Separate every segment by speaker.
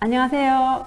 Speaker 1: 안녕하세요.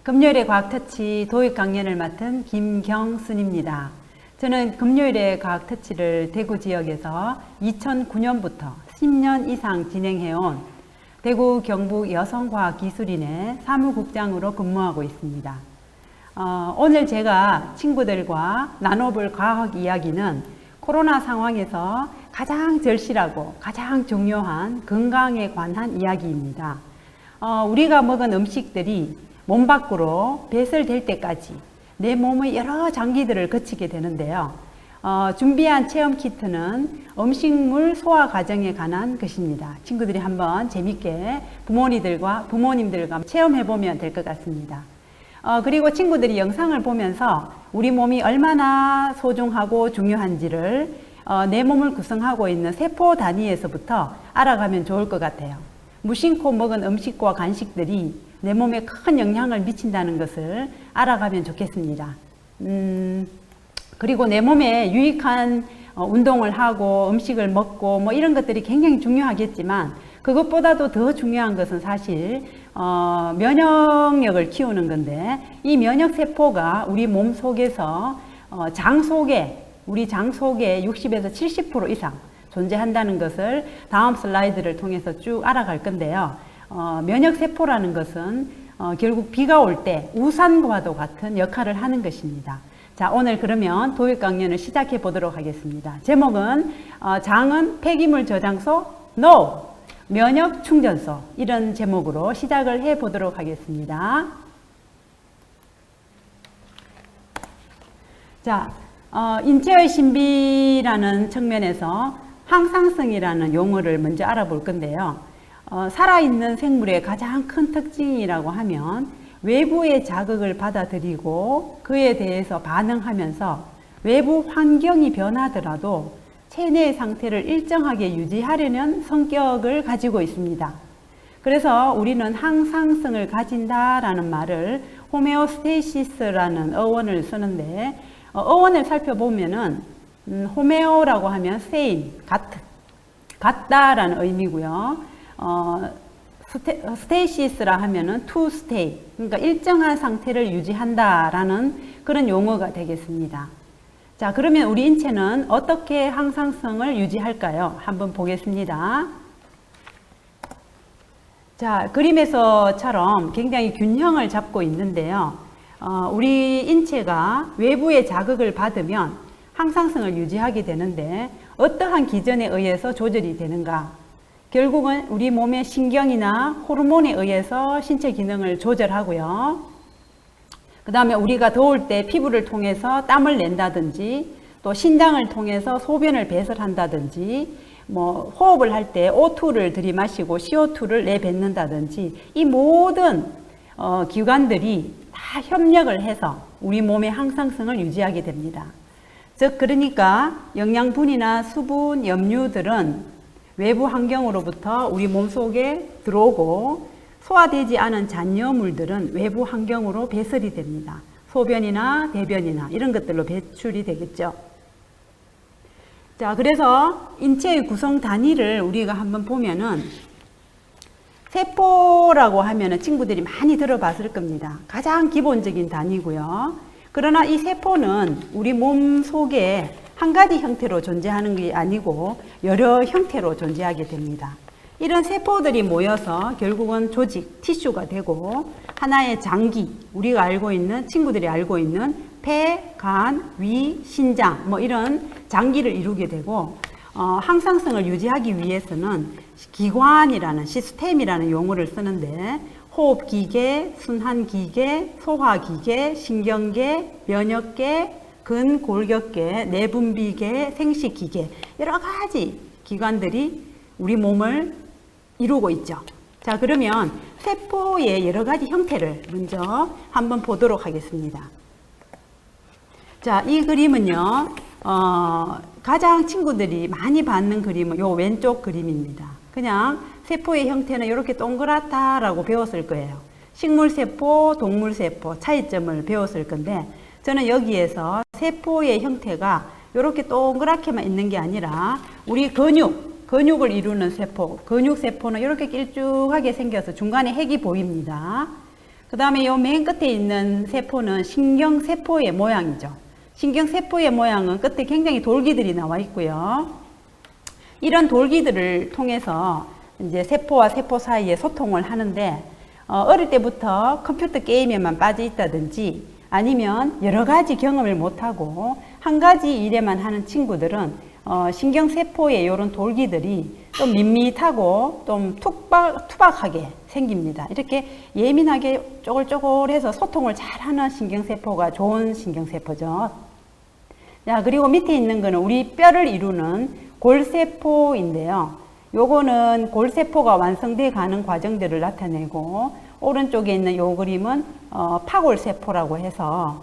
Speaker 1: 금요일의 과학터치 도입 강연을 맡은 김경순입니다. 저는 금요일의 과학터치를 대구 지역에서 2009년부터 10년 이상 진행해온 대구 경북 여성과학기술인의 사무국장으로 근무하고 있습니다. 오늘 제가 친구들과 나눠볼 과학 이야기는 코로나 상황에서 가장 절실하고 가장 중요한 건강에 관한 이야기입니다. 우리가 먹은 음식들이 몸 밖으로 배설될 때까지 내 몸의 여러 장기들을 거치게 되는데요. 준비한 체험 키트는 음식물 소화 과정에 관한 것입니다. 친구들이 한번 재밌게 부모님들과 체험해 보면 될 것 같습니다. 그리고 친구들이 영상을 보면서 우리 몸이 얼마나 소중하고 중요한지를 내 몸을 구성하고 있는 세포 단위에서부터 알아가면 좋을 것 같아요. 무심코 먹은 음식과 간식들이 내 몸에 큰 영향을 미친다는 것을 알아가면 좋겠습니다. 그리고 내 몸에 유익한 운동을 하고 음식을 먹고 뭐 이런 것들이 굉장히 중요하겠지만 그것보다도 더 중요한 것은 사실 면역력을 키우는 건데, 이 면역세포가 우리 몸 속에서 우리 장 속에 60에서 70% 이상 존재한다는 것을 다음 슬라이드를 통해서 쭉 알아갈 건데요. 면역세포라는 것은 결국 비가 올 때 우산과도 같은 역할을 하는 것입니다. 자, 오늘 그러면 도입 강연을 시작해 보도록 하겠습니다. 제목은 장은 폐기물 저장소? NO! 면역 충전소. 이런 제목으로 시작을 해 보도록 하겠습니다. 자, 인체의 신비라는 측면에서 항상성이라는 용어를 먼저 알아볼 건데요. 살아있는 생물의 가장 큰 특징이라고 하면 외부의 자극을 받아들이고 그에 대해서 반응하면서 외부 환경이 변하더라도 체내의 상태를 일정하게 유지하려는 성격을 가지고 있습니다. 그래서 우리는 항상성을 가진다라는 말을 호메오스테시스라는 어원을 쓰는데, 어원을 살펴보면은 호메오라고 하면 same, 같다라는 의미고요. 스테이시스라 하면은 to stay, 그러니까 일정한 상태를 유지한다라는 그런 용어가 되겠습니다. 자, 그러면 우리 인체는 어떻게 항상성을 유지할까요? 한번 보겠습니다. 자, 그림에서처럼 굉장히 균형을 잡고 있는데요. 우리 인체가 외부의 자극을 받으면 항상성을 유지하게 되는데 어떠한 기전에 의해서 조절이 되는가? 결국은 우리 몸의 신경이나 호르몬에 의해서 신체 기능을 조절하고요. 그 다음에 우리가 더울 때 피부를 통해서 땀을 낸다든지, 또 신장을 통해서 소변을 배설한다든지, 호흡을 할 때 O2를 들이마시고 CO2를 내뱉는다든지, 이 모든 기관들이 다 협력을 해서 우리 몸의 항상성을 유지하게 됩니다. 즉, 그러니까 영양분이나 수분, 염류들은 외부 환경으로부터 우리 몸속에 들어오고, 소화되지 않은 잔여물들은 외부 환경으로 배설이 됩니다. 소변이나 대변이나 이런 것들로 배출이 되겠죠. 자, 그래서 인체의 구성 단위를 우리가 한번 보면은, 세포라고 하면은 친구들이 많이 들어봤을 겁니다. 가장 기본적인 단위고요. 그러나 이 세포는 우리 몸 속에 한 가지 형태로 존재하는 게 아니고 여러 형태로 존재하게 됩니다. 이런 세포들이 모여서 결국은 조직, 티슈가 되고 하나의 장기, 우리가 알고 있는, 친구들이 알고 있는 폐, 간, 위, 신장 이런 장기를 이루게 되고, 항상성을 유지하기 위해서는 기관이라는 시스템이라는 용어를 쓰는데, 호흡기계, 순환기계, 소화기계, 신경계, 면역계, 근골격계, 내분비계, 생식기계, 여러 가지 기관들이 우리 몸을 이루고 있죠. 자, 그러면 세포의 여러 가지 형태를 먼저 한번 보도록 하겠습니다. 자, 이 그림은요, 가장 친구들이 많이 받는 그림은 요 왼쪽 그림입니다. 그냥 세포의 형태는 이렇게 동그랗다라고 배웠을 거예요. 식물세포, 동물세포 차이점을 배웠을 건데, 저는 여기에서 세포의 형태가 이렇게 동그랗게만 있는 게 아니라 우리 근육을 이루는 세포, 근육세포는 이렇게 길쭉하게 생겨서 중간에 핵이 보입니다. 그 다음에 요 맨 끝에 있는 세포는 신경세포의 모양이죠. 신경세포의 모양은 끝에 굉장히 돌기들이 나와 있고요. 이런 돌기들을 통해서 이제 세포와 세포 사이에 소통을 하는데, 어릴 때부터 컴퓨터 게임에만 빠져 있다든지 아니면 여러 가지 경험을 못하고 한 가지 일에만 하는 친구들은 신경세포의 이런 돌기들이 좀 밋밋하고 좀 투박하게 생깁니다. 이렇게 예민하게 쪼글쪼글해서 소통을 잘하는 신경세포가 좋은 신경세포죠. 자, 그리고 밑에 있는 거는 우리 뼈를 이루는 골세포인데요. 요거는 골세포가 완성돼 가는 과정들을 나타내고, 오른쪽에 있는 요 그림은 파골세포라고 해서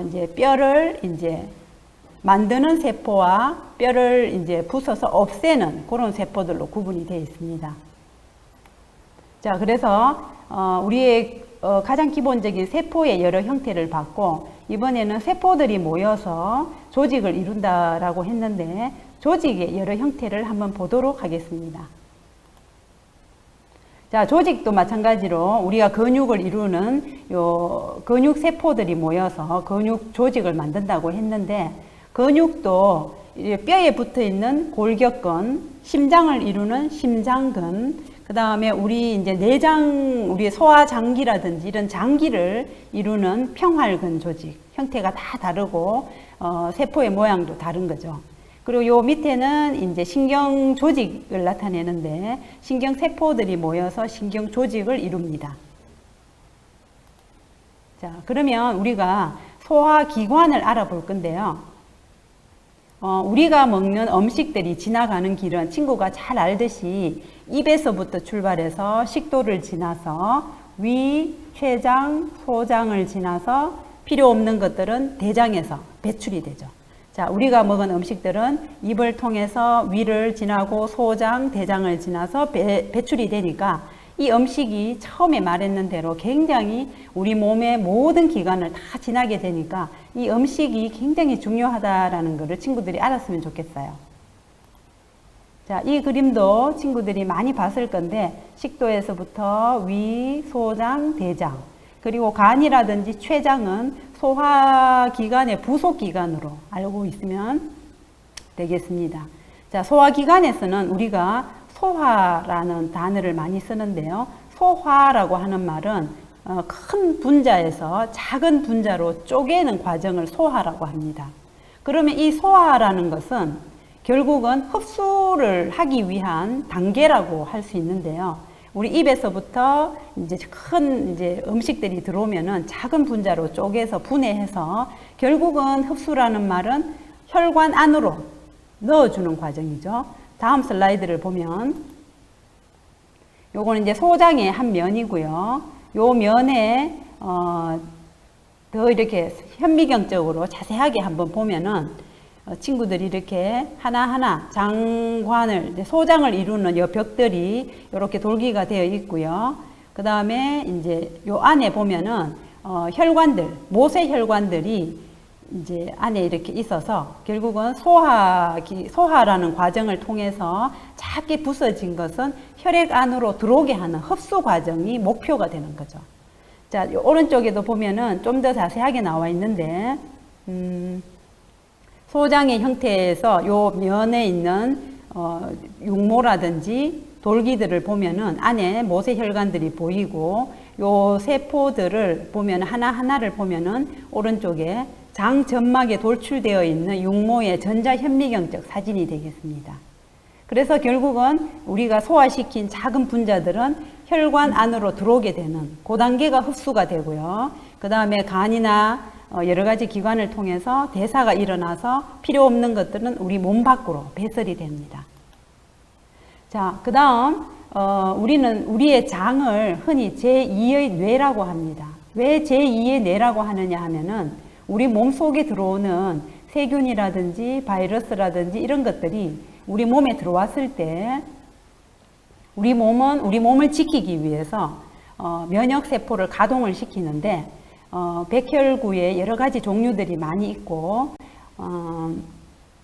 Speaker 1: 이제 뼈를 이제 만드는 세포와 뼈를 이제 부숴서 없애는 그런 세포들로 구분이 되어 있습니다. 자, 그래서 우리의 가장 기본적인 세포의 여러 형태를 봤고, 이번에는 세포들이 모여서 조직을 이룬다라고 했는데, 조직의 여러 형태를 한번 보도록 하겠습니다. 자, 조직도 마찬가지로 우리가 근육을 이루는 요 근육 세포들이 모여서 근육 조직을 만든다고 했는데, 근육도 뼈에 붙어 있는 골격근, 심장을 이루는 심장근, 그 다음에 우리 이제 내장, 우리 소화장기라든지 이런 장기를 이루는 평활근 조직, 형태가 다 다르고, 세포의 모양도 다른 거죠. 그리고 요 밑에는 이제 신경 조직을 나타내는데, 신경 세포들이 모여서 신경 조직을 이룹니다. 자, 그러면 우리가 소화기관을 알아볼 건데요. 우리가 먹는 음식들이 지나가는 길은 친구가 잘 알듯이 입에서부터 출발해서 식도를 지나서 위, 췌장, 소장을 지나서 필요 없는 것들은 대장에서 배출이 되죠. 자, 우리가 먹은 음식들은 입을 통해서 위를 지나고 소장, 대장을 지나서 배출이 되니까 이 음식이 처음에 말했는 대로 굉장히 우리 몸의 모든 기관을 다 지나게 되니까 이 음식이 굉장히 중요하다라는 것을 친구들이 알았으면 좋겠어요. 자, 이 그림도 친구들이 많이 봤을 건데, 식도에서부터 위, 소장, 대장, 그리고 간이라든지 췌장은 소화기관의 부속기관으로 알고 있으면 되겠습니다. 자, 소화기관에서는 우리가 소화라는 단어를 많이 쓰는데요. 소화라고 하는 말은 큰 분자에서 작은 분자로 쪼개는 과정을 소화라고 합니다. 그러면 이 소화라는 것은 결국은 흡수를 하기 위한 단계라고 할 수 있는데요. 우리 입에서부터 이제 큰 음식들이 들어오면은 작은 분자로 쪼개서 분해해서 결국은 흡수라는 말은 혈관 안으로 넣어주는 과정이죠. 다음 슬라이드를 보면 요거는 이제 소장의 한 면이고요. 요 면에 더 이렇게 현미경적으로 자세하게 한번 보면은 친구들이 이렇게 하나하나 장관을, 소장을 이루는 요 벽들이 이렇게 돌기가 되어 있고요. 그 다음에 이제 요 안에 보면은 혈관들, 모세 혈관들이 이제 안에 이렇게 있어서 결국은 소화라는 과정을 통해서 작게 부서진 것은 혈액 안으로 들어오게 하는 흡수 과정이 목표가 되는 거죠. 자, 오른쪽에도 보면은 좀 더 자세하게 나와 있는데, 소장의 형태에서 요 면에 있는 육모라든지 돌기들을 보면은 안에 모세 혈관들이 보이고, 요 세포들을 보면 하나하나를 보면은 오른쪽에 장 점막에 돌출되어 있는 육모의 전자현미경적 사진이 되겠습니다. 그래서 결국은 우리가 소화시킨 작은 분자들은 혈관 안으로 들어오게 되는 그 단계가 흡수가 되고요. 그 다음에 간이나 여러 가지 기관을 통해서 대사가 일어나서 필요 없는 것들은 우리 몸 밖으로 배설이 됩니다. 자, 그 다음 우리는 우리의 장을 흔히 제2의 뇌라고 합니다. 왜 제2의 뇌라고 하느냐 하면은 우리 몸 속에 들어오는 세균이라든지 바이러스라든지 이런 것들이 우리 몸에 들어왔을 때 우리 몸을 지키기 위해서 면역세포를 가동을 시키는데, 백혈구에 여러 가지 종류들이 많이 있고,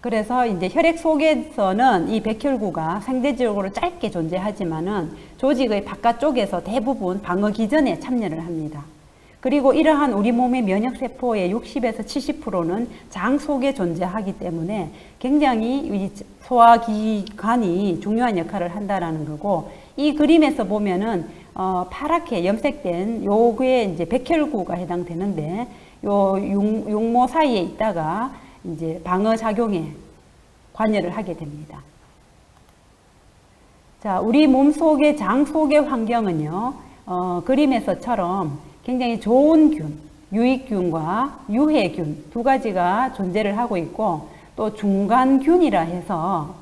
Speaker 1: 그래서 이제 혈액 속에서는 이 백혈구가 상대적으로 짧게 존재하지만은 조직의 바깥쪽에서 대부분 방어 기전에 참여를 합니다. 그리고 이러한 우리 몸의 면역세포의 60에서 70%는 장 속에 존재하기 때문에 굉장히 소화기관이 중요한 역할을 한다라는 거고, 이 그림에서 보면은 파랗게 염색된 요게 이제 백혈구가 해당되는데, 요 육모 사이에 있다가 이제 방어 작용에 관여를 하게 됩니다. 자, 우리 몸 속의 장 속의 환경은요, 그림에서처럼 굉장히 좋은 균, 유익균과 유해균 두 가지가 존재를 하고 있고, 또 중간균이라 해서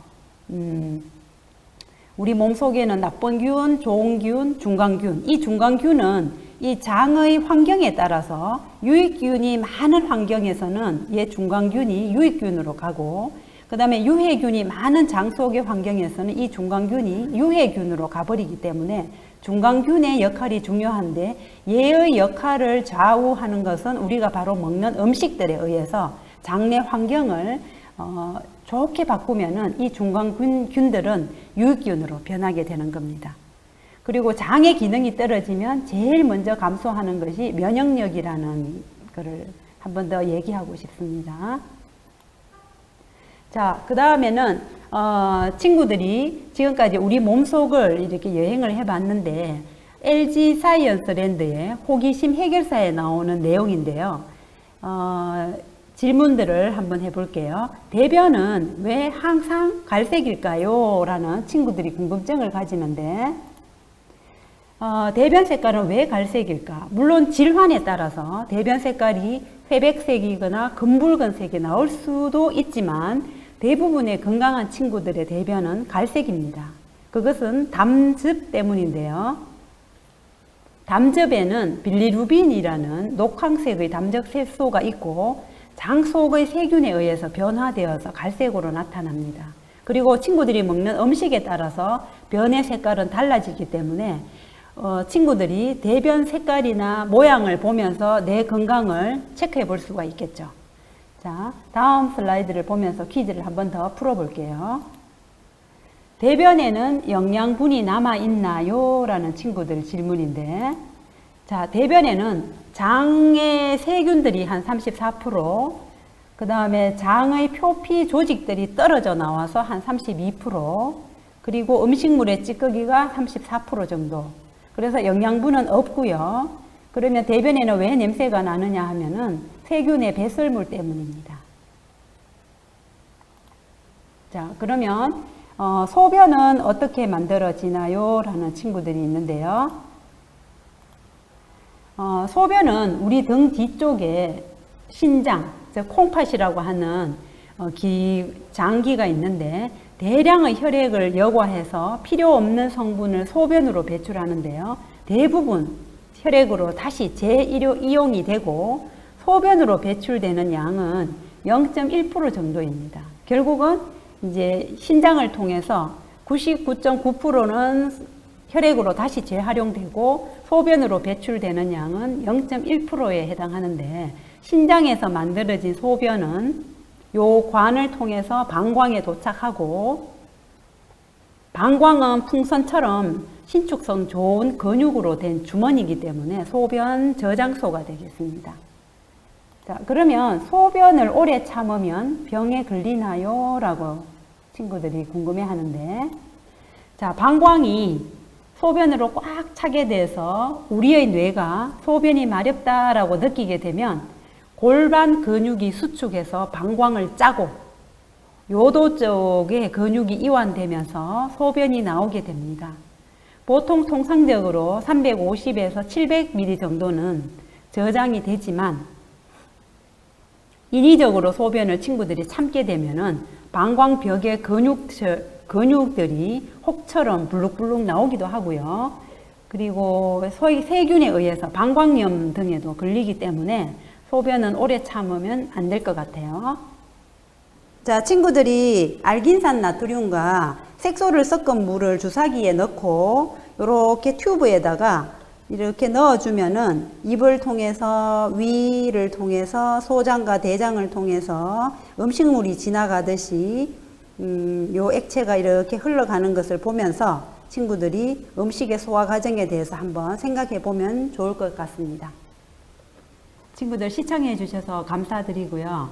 Speaker 1: 우리 몸 속에는 나쁜 균, 좋은 균, 중간균, 이 중간균은 이 장의 환경에 따라서 유익균이 많은 환경에서는 얘 중간균이 유익균으로 가고, 그 다음에 유해균이 많은 장 속의 환경에서는 이 중간균이 유해균으로 가버리기 때문에 중간균의 역할이 중요한데, 얘의 역할을 좌우하는 것은 우리가 바로 먹는 음식들에 의해서 장내 환경을 좋게 바꾸면은 이 중간균들은 유익균으로 변하게 되는 겁니다. 그리고 장의 기능이 떨어지면 제일 먼저 감소하는 것이 면역력이라는 것을 한 번 더 얘기하고 싶습니다. 자, 그 다음에는 친구들이 지금까지 우리 몸속을 이렇게 여행을 해봤는데, LG 사이언스랜드의 호기심 해결사에 나오는 내용인데요. 질문들을 한번 해볼게요. 대변은 왜 항상 갈색일까요? 라는 친구들이 궁금증을 가지는데, 대변 색깔은 왜 갈색일까? 물론 질환에 따라서 대변 색깔이 회백색이거나 금붉은색이 나올 수도 있지만, 대부분의 건강한 친구들의 대변은 갈색입니다. 그것은 담즙 때문인데요. 담즙에는 빌리루빈이라는 녹황색의 담즙 색소가 있고, 장 속의 세균에 의해서 변화되어서 갈색으로 나타납니다. 그리고 친구들이 먹는 음식에 따라서 변의 색깔은 달라지기 때문에 친구들이 대변 색깔이나 모양을 보면서 내 건강을 체크해 볼 수가 있겠죠. 자, 다음 슬라이드를 보면서 퀴즈를 한 번 더 풀어볼게요. 대변에는 영양분이 남아있나요? 라는 친구들 질문인데, 자, 대변에는 장의 세균들이 한 34%, 그 다음에 장의 표피 조직들이 떨어져 나와서 한 32%, 그리고 음식물의 찌꺼기가 34% 정도. 그래서 영양분은 없고요. 그러면 대변에는 왜 냄새가 나느냐 하면은 세균의 배설물 때문입니다. 자, 그러면 소변은 어떻게 만들어지나요? 라는 친구들이 있는데요. 소변은 우리 등 뒤쪽에 신장, 즉 콩팥이라고 하는 장기가 있는데, 대량의 혈액을 여과해서 필요 없는 성분을 소변으로 배출하는데요. 대부분 혈액으로 다시 재이용이 되고, 소변으로 배출되는 양은 0.1% 정도입니다. 결국은 이제 신장을 통해서 99.9%는 혈액으로 다시 재활용되고, 소변으로 배출되는 양은 0.1%에 해당하는데, 신장에서 만들어진 소변은 요 관을 통해서 방광에 도착하고, 방광은 풍선처럼 신축성 좋은 근육으로 된 주머니이기 때문에 소변 저장소가 되겠습니다. 자, 그러면 소변을 오래 참으면 병에 걸리나요? 라고 친구들이 궁금해 하는데, 자, 방광이 소변으로 꽉 차게 돼서 우리의 뇌가 소변이 마렵다라고 느끼게 되면 골반 근육이 수축해서 방광을 짜고, 요도 쪽에 근육이 이완되면서 소변이 나오게 됩니다. 보통 통상적으로 350에서 700ml 정도는 저장이 되지만, 인위적으로 소변을 친구들이 참게 되면은 방광벽의 근육들이 혹처럼 불룩불룩 나오기도 하고요. 그리고 세균에 의해서 방광염 등에도 걸리기 때문에 소변은 오래 참으면 안 될 것 같아요. 자, 친구들이 알긴산 나트륨과 색소를 섞은 물을 주사기에 넣고 이렇게 튜브에다가 이렇게 넣어주면은 입을 통해서, 위를 통해서, 소장과 대장을 통해서 음식물이 지나가듯이 요 액체가 이렇게 흘러가는 것을 보면서 친구들이 음식의 소화 과정에 대해서 한번 생각해 보면 좋을 것 같습니다. 친구들 시청해 주셔서 감사드리고요.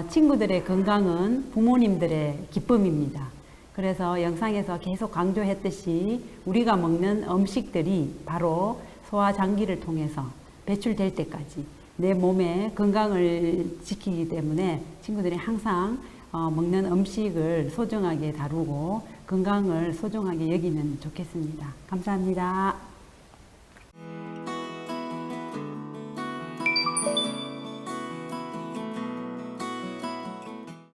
Speaker 1: 친구들의 건강은 부모님들의 기쁨입니다. 그래서 영상에서 계속 강조했듯이 우리가 먹는 음식들이 바로 소화장기를 통해서 배출될 때까지 내 몸의 건강을 지키기 때문에 친구들이 항상 먹는 음식을 소중하게 다루고 건강을 소중하게 여기면 좋겠습니다. 감사합니다.